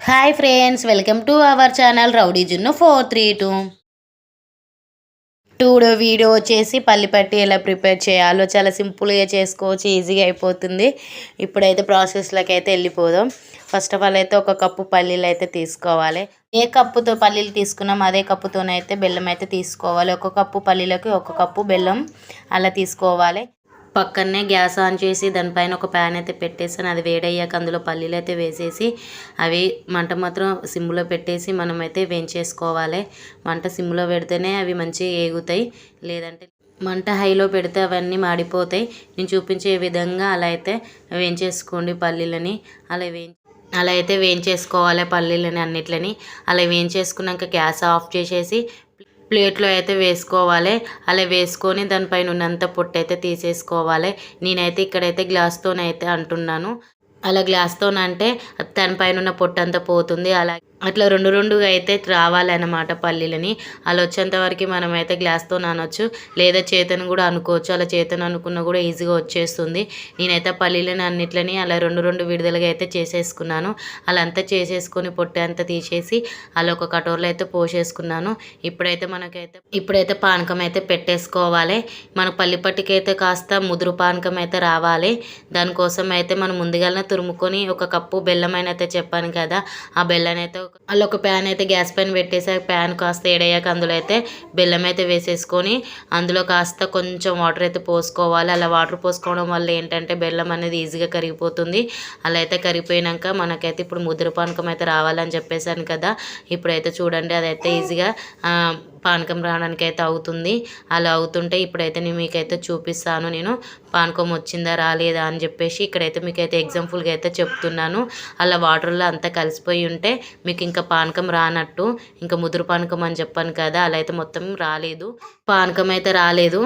Hi friends, welcome to our channel rowdy జున్ను 432. Video వచ్చేసి పల్లిపట్టి ఎలా ప్రిపేర్ చేయాలో చాలా సింపుల్గా చేసుకోవచ్చు, ఈజీగా అయిపోతుంది. ఇప్పుడైతే ప్రాసెస్లోకి అయితే వెళ్ళిపోదాం. ఫస్ట్ ఆఫ్ ఆల్ అయితే ఒక కప్పు పల్లీలు అయితే తీసుకోవాలి. ఏ కప్పుతో పల్లీలు తీసుకున్నాం అదే కప్పుతోనైతే బెల్లం అయితే తీసుకోవాలి. ఒక కప్పు పల్లీలకి ఒక కప్పు బెల్లం అలా తీసుకోవాలి. పక్కనే గ్యాస్ ఆన్ చేసి దానిపైన ఒక ప్యాన్ అయితే పెట్టేసాను. అది వేడయ్యాక అందులో పల్లీలు అయితే వేసేసి అవి మంట మాత్రం సిమ్లో పెట్టేసి మనమైతే వేయించేసుకోవాలి. మంట సిమ్లో పెడితేనే అవి మంచిగా ఏగుతాయి, లేదంటే మంట హైలో పెడితే అవన్నీ మాడిపోతాయి. నేను చూపించే విధంగా అలా అయితే వేయించేసుకోండి పల్లీలని. అలా అయితే వేయించేసుకోవాలి పల్లీలని అన్నిట్లని. అలా వేయించేసుకున్నాక గ్యాస్ ఆఫ్ చేసేసి ప్లేట్లో అయితే వేసుకోవాలి. అలా వేసుకొని దానిపైన ఉన్నంత పొట్టు అయితే తీసేసుకోవాలి. నేనైతే ఇక్కడైతే గ్లాస్తోనైతే అంటున్నాను. అలా గ్లాస్తోనంటే దానిపైన ఉన్న పొట్టు అంతా పోతుంది. అట్లా రెండుగా అయితే రావాలన్నమాట పల్లీలని. అలా వచ్చేంత వరకు మనమైతే గ్లాస్తో నానొచ్చు, లేదా చేతను కూడా అనుకోవచ్చు. అలా చేతను అనుకున్నా కూడా ఈజీగా వచ్చేస్తుంది. నేనైతే పల్లీలని అన్నిట్లని అలా రెండు విడుదలగా అయితే చేసేసుకున్నాను. అలా అంతా చేసేసుకొని పొట్టు అంతా తీసేసి అలా ఒక కటోరలో అయితే పోసేసుకున్నాను. ఇప్పుడైతే పానకం అయితే పెట్టేసుకోవాలి. మన పల్లిపట్టికి అయితే కాస్త ముదురు పానకం అయితే రావాలి. దానికోసం అయితే మనం ముందుగానే తురుముకొని ఒక కప్పు బెల్లం అయితే చెప్పాను కదా, ఆ బెల్లం అయితే అలా ఒక ప్యాన్ అయితే గ్యాస్ పైన పెట్టేసి ప్యాన్ కాస్త ఏడయ్యాక అందులో అయితే బెల్లం అయితే వేసేసుకొని అందులో కాస్త కొంచెం వాటర్ అయితే పోసుకోవాలి. అలా వాటర్ పోసుకోవడం వల్ల ఏంటంటే బెల్లం అనేది ఈజీగా కరిగిపోతుంది. అలా అయితే కరిగిపోయినాక మనకైతే ఇప్పుడు ముద్ర పానకం అయితే రావాలని చెప్పేసాను కదా. ఇప్పుడైతే చూడండి అదైతే ఈజీగా పానకం రావడానికి అయితే అవుతుంది. అలా అవుతుంటే ఇప్పుడైతే నేను మీకైతే చూపిస్తాను నేను పానకం వచ్చిందా రాలేదా అని చెప్పేసి. ఇక్కడైతే మీకైతే ఎగ్జాంపుల్గా అయితే చెప్తున్నాను. అలా వాటర్లో అంతా కలిసిపోయి ఉంటే మీకు ఇంకా పానకం రానట్టు. ఇంకా ముదురు పానకం అని చెప్పాను కదా, అలా అయితే మొత్తం రాలేదు, పానకం అయితే రాలేదు.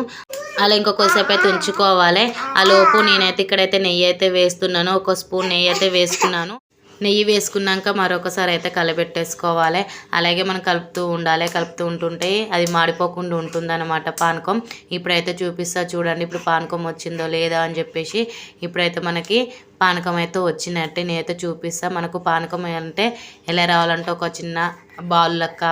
అలా ఇంకొకసేపు అయితే ఉంచుకోవాలి. ఆ లోపు నేనైతే ఇక్కడైతే నెయ్యి అయితే వేస్తున్నాను. ఒక స్పూన్ నెయ్యి అయితే వేసుకున్నాను. నెయ్యి వేసుకున్నాక మరొకసారి అయితే కలబెట్టేసుకోవాలి. అలాగే మనం కలుపుతూ ఉండాలి. కలుపుతూ ఉంటుంటే అది మాడిపోకుండా ఉంటుందన్నమాట పానకం. ఇప్పుడైతే చూపిస్తా చూడండి ఇప్పుడు పానకం వచ్చిందో లేదా అని చెప్పేసి. ఇప్పుడైతే మనకి పానకం అయితే వచ్చినట్టే నేనైతే చూపిస్తా. మనకు పానకం అంటే ఎలా రావాలంటే ఒక చిన్న బాల్ లెక్క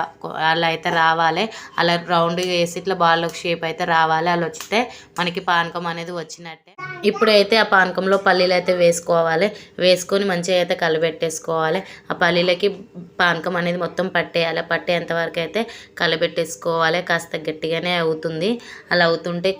అలా అయితే రావాలి. అలా రౌండ్గా వేసి ఇట్లా బాల్ షేప్ అయితే రావాలి. అలా వచ్చితే మనకి పానకం అనేది వచ్చినట్టే. ఇప్పుడైతే ఆ పానకంలో పల్లీలు అయితే వేసుకోవాలి. వేసుకొని మంచిగా అయితే కలబెట్టేసుకోవాలి. ఆ పల్లీలకి పానకం అనేది మొత్తం పట్టేయాలి. పట్టేంత వరకు అయితే కలబెట్టేసుకోవాలి. కాస్త గట్టిగానే అవుతుంది. అలా అవుతుంటే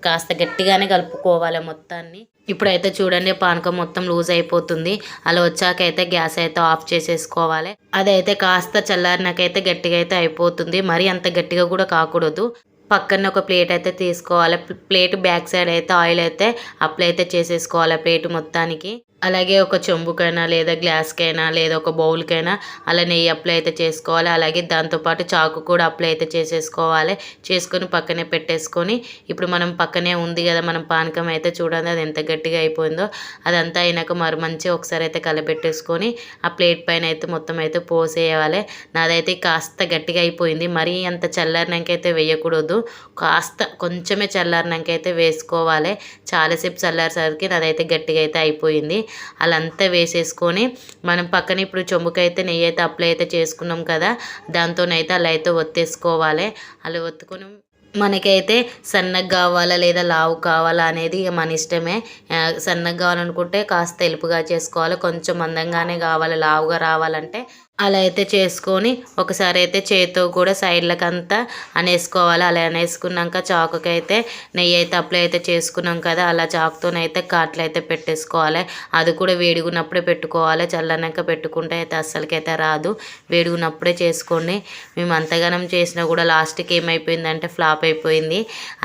కాస్త గట్టిగానే కలుపుకోవాలి మొత్తాన్ని. ఇప్పుడైతే చూడండి పానకం మొత్తం లూజ్ అయిపోతుంది. అలా వచ్చాక అయితే గ్యాస్ అయితే ఆఫ్ చేసేసుకోవాలి. అదైతే కాస్త చల్లారినాకైతే గట్టిగా అయితే అయిపోతుంది. మరీ అంత గట్టిగా కూడా కాకూడదు. పక్కన ఒక ప్లేట్ అయితే తీసుకోవాలి. ప్లేట్ బ్యాక్ సైడ్ అయితే ఆయిల్ అయితే అప్లై అయితే చేసేసుకోవాలి ప్లేట్ మొత్తానికి. అలాగే ఒక చెంబుకైనా లేదా గ్లాస్కైనా లేదా ఒక బౌల్కైనా అలా నెయ్యి అప్లై అయితే చేసుకోవాలి. అలాగే దాంతోపాటు చాకు కూడా అప్లై అయితే చేసేసుకోవాలి. చేసుకొని పక్కనే పెట్టేసుకొని ఇప్పుడు మనం పక్కనే ఉంది కదా మనం పానకం అయితే చూడండి అది ఎంత గట్టిగా అయిపోయిందో. అదంతా అయినాక మరి మంచిగా ఒకసారి అయితే కలబెట్టేసుకొని ఆ ప్లేట్ పైన అయితే మొత్తం అయితే పోసేయాలి. నాదైతే కాస్త గట్టిగా అయిపోయింది. మరీ అంత చల్లారినాకైతే వేయకూడదు, కాస్త కొంచెమే చల్లారినాకైతే వేసుకోవాలి. చాలాసేపు చల్లారేసరికి నాదైతే గట్టిగా అయితే అయిపోయింది. అలా అంతా వేసేసుకొని మనం పక్కన ఇప్పుడు చెంబుకైతే నెయ్యి అయితే అప్లై అయితే చేసుకున్నాం కదా, దాంతోనైతే అలా అయితే ఒత్తేసుకోవాలి. అలా ఒత్తుకొని మనకైతే సన్నగా కావాలా లేదా లావు కావాలా అనేది మన ఇష్టమే. సన్నగా కావాలనుకుంటే కాస్త ఎలుపుగా చేసుకోవాలి. కొంచెం మందంగానే కావాలి, లావుగా రావాలంటే అలా అయితే చేసుకొని ఒకసారి అయితే చేతితో కూడా సైడ్లకంతా అనేసుకోవాలి. అలా అనేసుకున్నాక చాకుకి అయితే నెయ్యి అయితే అప్లై అయితే చేసుకున్నాం కదా, అలా చాకుతోనైతే కాట్లు అయితే పెట్టేసుకోవాలి. అది కూడా వేడిగున్నప్పుడే పెట్టుకోవాలి. చల్లనాక పెట్టుకుంటే అయితే అస్సలకైతే రాదు. వేడిగున్నప్పుడే చేసుకోండి. మేము అంతగానం చేసినా కూడా లాస్ట్కి ఏమైపోయిందంటే ఫ్లాప్ అయిపోయింది.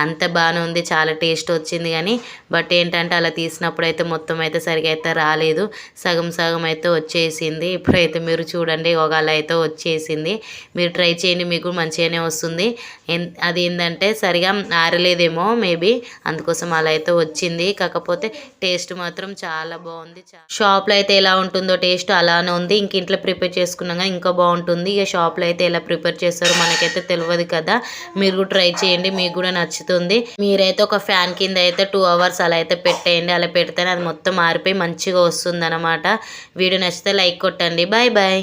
అంత బాగానే ఉంది, చాలా టేస్ట్ వచ్చింది కానీ బట్ ఏంటంటే అలా తీసినప్పుడు అయితే మొత్తం అయితే సరిగా అయితే రాలేదు, సగం అయితే వచ్చేసింది. ఇప్పుడైతే మీరు చూడండి అలా అయితే వచ్చేసింది. మీరు ట్రై చేయండి, మీకు మంచిగానే వస్తుంది. అది ఏంటంటే సరిగా ఆరలేదేమో మేబీ, అందుకోసం అలా అయితే వచ్చింది. కాకపోతే టేస్ట్ మాత్రం చాలా బాగుంది. షాప్లో అయితే ఎలా ఉంటుందో టేస్ట్ అలానే ఉంది. ఇంక ఇంట్లో ప్రిపేర్ చేసుకున్నాక ఇంకా బాగుంటుంది. ఇక షాప్లో అయితే ఎలా ప్రిపేర్ చేస్తారో మనకైతే తెలియదు కదా, మీరు ట్రై చేయండి, మీకు కూడా నచ్చుతుంది. మీరైతే ఒక ఫ్యాన్ కింద అయితే 2 అవర్స్ అలా అయితే పెట్టేయండి. అలా పెడితేనే అది మొత్తం ఆరిపోయి మంచిగా వస్తుంది అనమాట. వీడియో నచ్చితే లైక్ కొట్టండి. Bye bye.